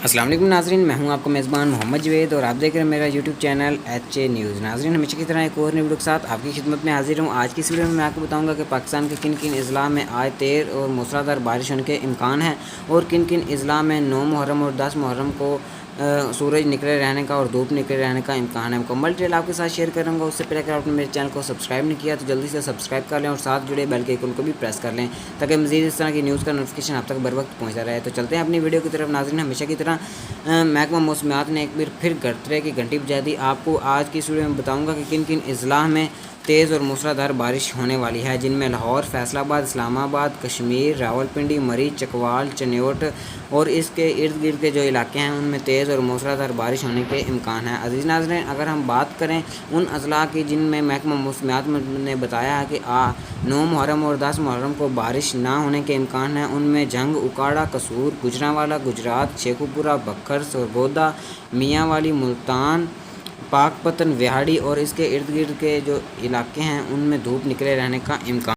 السلام علیکم ناظرین، میں ہوں آپ کا میزبان محمد جوید اور آپ دیکھ رہے ہیں میرا یوٹیوب چینل HA نیوز۔ ناظرین، ہمیشہ کی طرح ایک اور نئی ویڈیو کے ساتھ آپ کی خدمت میں حاضر ہوں۔ آج کی اس ویڈیو میں آپ کو بتاؤں گا کہ پاکستان کے کن کن اضلاع میں آج تیز اور موسلادھار بارش ہونے کے امکان ہیں اور کن کن اضلاع میں 9 محرم اور 10 محرم کو سورج نکلے رہنے کا اور دھوپ نکلے رہنے کا امکان ہے۔ مکمل ڈیٹیل آپ کے ساتھ شیئر کروں گا۔ اس سے پہلے اگر آپ نے میرے چینل کو سبسکرائب نہیں کیا تو جلدی سے سبسکرائب کر لیں اور ساتھ جڑے بیل کے آئیکن کو بھی پریس کر لیں تاکہ مزید اس طرح کی نیوز کا نوٹیفیکیشن آپ تک بر وقت پہنچتا رہے۔ تو چلتے ہیں اپنی ویڈیو کی طرف۔ ناظرین، ہمیشہ کی طرح محکمہ موسمیات نے ایک بار پھر گھٹرے کی گھنٹی بجا دی۔ آپ کو آج کی اس ویڈیو میں بتاؤں گا کہ کن کن اضلاع میں تیز اور موسلادھار بارش ہونے والی ہے، جن میں لاہور، فیصل آباد، اسلام آباد، کشمیر، راولپنڈی، مری، چکوال، چنیوٹ اور اس کے ارد گرد کے جو علاقے ہیں ان میں تیز اور موسلادھار بارش ہونے کے امکان ہیں۔ عزیز ناظرین، اگر ہم بات کریں ان اضلاع کی جن میں محکمہ موسمیات نے بتایا ہے کہ 9 محرم اور 10 محرم کو بارش نہ ہونے کے امکان ہیں، ان میں جھنگ، اکاڑا، قصور، گوجرانوالہ، گجرات، شیخوپورہ، بکھر، سرگودا، میاں والی، ملتان، پاک پتن، وہاڑی اور اس کے ارد گرد کے جو علاقے ہیں ان میں دھوپ نکلے رہنے کا امکان